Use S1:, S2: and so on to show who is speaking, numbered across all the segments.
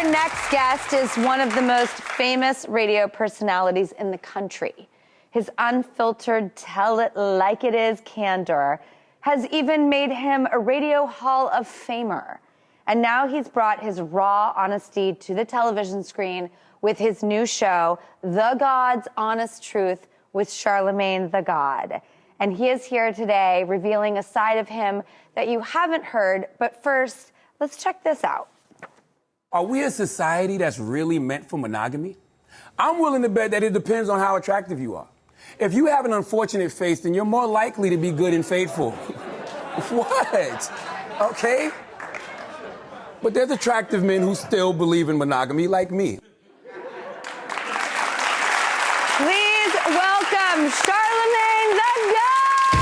S1: Our next guest is one of the most famous radio personalities in the country. His unfiltered, tell-it-like-it-is candor has even made him a Radio Hall of Famer. And now he's brought his raw honesty to the television screen with his new show, The God's Honest Truth with Charlamagne the God. And he is here today revealing a side of him that you haven't heard. But first, let's check this out.
S2: Are we a society that's really meant for monogamy? I'm willing to bet that it depends on how attractive you are. If you have an unfortunate face, then you're more likely to be good and faithful. What? Okay? But there's attractive men who still believe in monogamy, like me.
S1: Please welcome Charlamagne the God!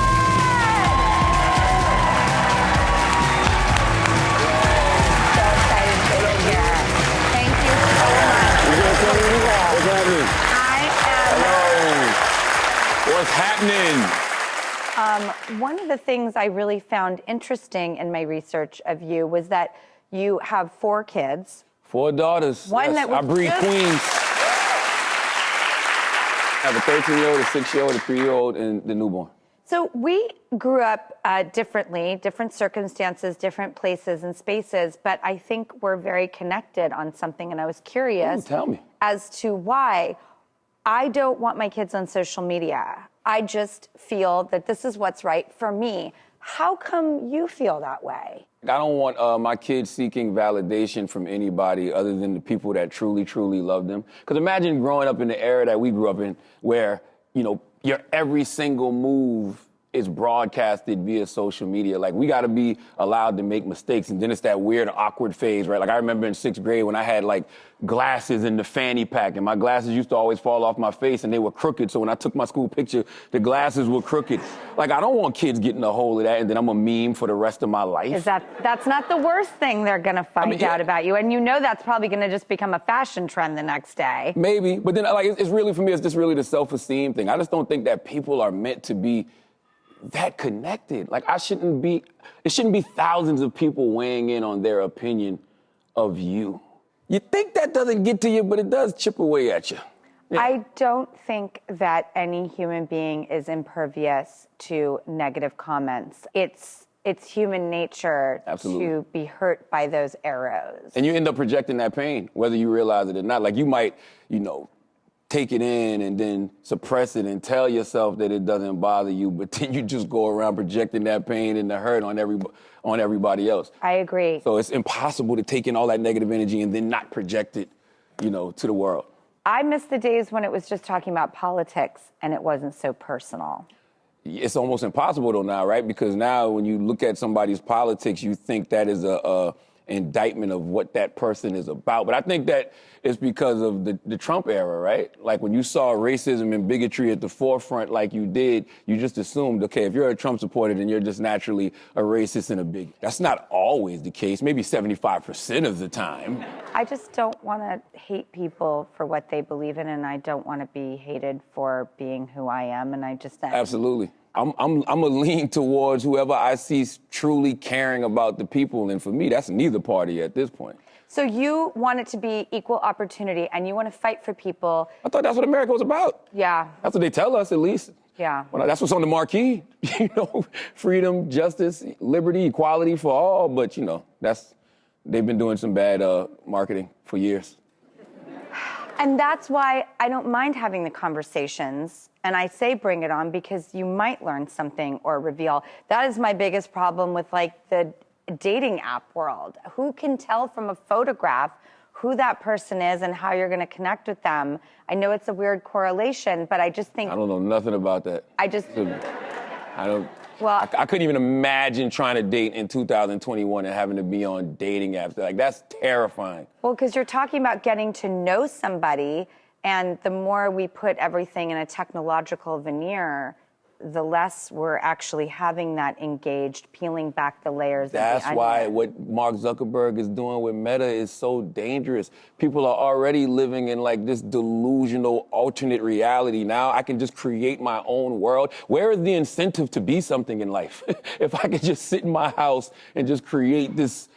S1: So excited to be here. Thank you so much.
S3: What's happening?
S1: I am...
S3: Hello. What's happening?
S1: One of the things I really found interesting in my research of you was that you have 4 kids.
S3: 4 daughters.
S1: One
S3: yes,
S1: that
S3: I breed queens. I have a 13-year-old, a 6-year-old, a 3-year-old, and the newborn.
S1: So we grew up differently, different circumstances, different places and spaces, but I think we're very connected on something, and I was curious
S3: Tell me.
S1: as to why. I don't want my kids on social media. I just feel that this is what's right for me. How come you feel that way?
S3: I don't want my kids seeking validation from anybody other than the people that truly, truly love them. Because imagine growing up in the era that we grew up in where, you know, your every single move is broadcasted via social media. Like, we got to be allowed to make mistakes. And then it's that weird, awkward phase, right? Like, I remember in 6th grade when I had, like, glasses in the fanny pack, and my glasses used to always fall off my face, and they were crooked. So when I took my school picture, the glasses were crooked. Like, I don't want kids getting a hold of that, and then I'm a meme for the rest of my life.
S1: That's not the worst thing they're going to find out about you. And you know that's probably going to just become a fashion trend the next day.
S3: Maybe. But then, like, it's really, for me, it's just really the self-esteem thing. I just don't think that people are meant to be that connected. Like, it shouldn't be thousands of people weighing in on their opinion of you. You think that doesn't get to you, but it does chip away at you. Yeah.
S1: I don't think that any human being is impervious to negative comments. It's human nature
S3: Absolutely.
S1: To be hurt by those arrows.
S3: And you end up projecting that pain, whether you realize it or not. Like, you might, take it in and then suppress it and tell yourself that it doesn't bother you, but then you just go around projecting that pain and the hurt on everybody else.
S1: I agree.
S3: So it's impossible to take in all that negative energy and then not project it, to the world.
S1: I miss the days when it was just talking about politics and it wasn't so personal.
S3: It's almost impossible though now, right? Because now when you look at somebody's politics, you think that is a indictment of what that person is about. But I think that it's because of the Trump era, right? Like, when you saw racism and bigotry at the forefront like you did, you just assumed, okay, if you're a Trump supporter, then you're just naturally a racist and a bigot. That's not always the case, maybe 75% of the time.
S1: I just don't want to hate people for what they believe in, and I don't want to be hated for being who I am, and I just...
S3: Absolutely. I'm a lean towards whoever I see truly caring about the people, and for me, that's neither party at this point.
S1: So you want it to be equal opportunity, and you want to fight for people.
S3: I thought that's what America was about.
S1: Yeah.
S3: That's what they tell us, at least.
S1: Yeah.
S3: Well, that's what's on the marquee. Freedom, justice, liberty, equality for all. But, they've been doing some bad marketing for years.
S1: And that's why I don't mind having the conversations. And I say bring it on because you might learn something or reveal. That is my biggest problem with, like, the dating app world. Who can tell from a photograph who that person is and how you're going to connect with them? I know it's a weird correlation, but I just think...
S3: I don't know nothing about that. I don't...
S1: Well,
S3: I couldn't even imagine trying to date in 2021 and having to be on dating apps. Like, that's terrifying.
S1: Well, because you're talking about getting to know somebody, and the more we put everything in a technological veneer, the less we're actually having that engaged, peeling back the layers of the onion.
S3: That's why what Mark Zuckerberg is doing with Meta is so dangerous. People are already living in, like, this delusional alternate reality. Now I can just create my own world. Where is the incentive to be something in life? If I could just sit in my house and just create this,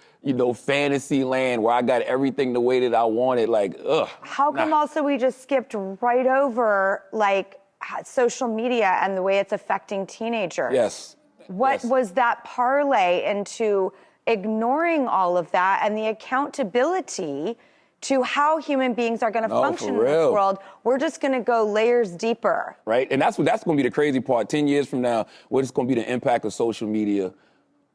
S3: fantasy land where I got everything the way that I wanted. Like, ugh.
S1: How come also we just skipped right over, like, social media and the way it's affecting teenagers?
S3: Yes.
S1: What was that parlay into ignoring all of that and the accountability to how human beings are going to function in this world? We're just going to go layers deeper.
S3: Right? And that's going to be the crazy part. 10 years from now, what is going to be the impact of social media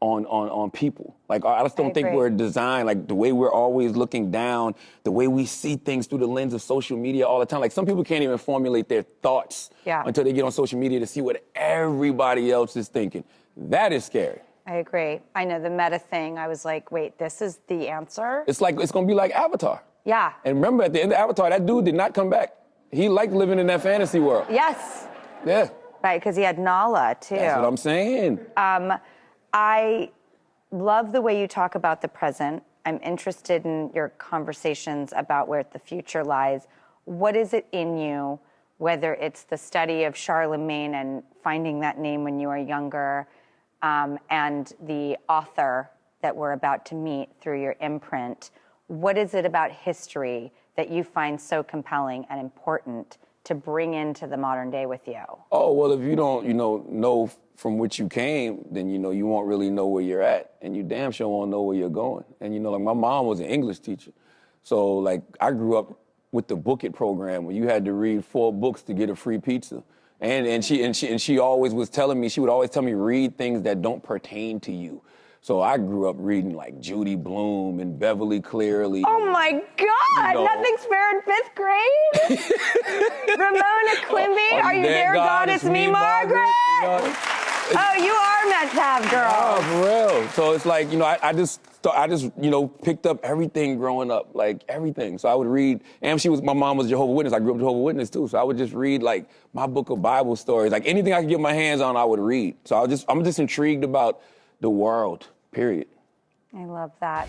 S3: on people? Like, I just don't think we're designed, like, the way we're always looking down, the way we see things through the lens of social media all the time. Like, some people can't even formulate their thoughts until they get on social media to see what everybody else is thinking. That is scary.
S1: I agree. I know the meta thing. I was like, wait, this is the answer?
S3: It's going to be like Avatar.
S1: Yeah.
S3: And remember, at the end of Avatar, that dude did not come back. He liked living in that fantasy world.
S1: Yes.
S3: Yeah.
S1: Right, because he had Nala, too.
S3: That's what I'm saying.
S1: I love the way you talk about the present. I'm interested in your conversations about where the future lies. What is it in you, whether it's the study of Charlamagne and finding that name when you were younger, and the author that we're about to meet through your imprint? What is it about history that you find so compelling and important to bring into the modern day with you?
S3: Oh, well, if you don't, know from which you came, then, you won't really know where you're at. And you damn sure won't know where you're going. And, like, my mom was an English teacher. So, like, I grew up with the Book It program where you had to read 4 books to get a free pizza. And she always was telling me, she would always tell me, read things that don't pertain to you. So I grew up reading, like, Judy Blume and Beverly Clearly.
S1: Oh, my God. Nothing's fair in 5th grade? Ramona Quimby, Are You There, God? It's Me, Margaret. Oh, you are meant to have girls.
S3: Oh, for real. So it's like, I just picked up everything growing up, like, everything. So I would read, and my mom was Jehovah's Witness. I grew up Jehovah's Witness, too. So I would just read, like, my book of Bible stories. Like, anything I could get my hands on, I would read. So I'm just intrigued about the world, period.
S1: I love that.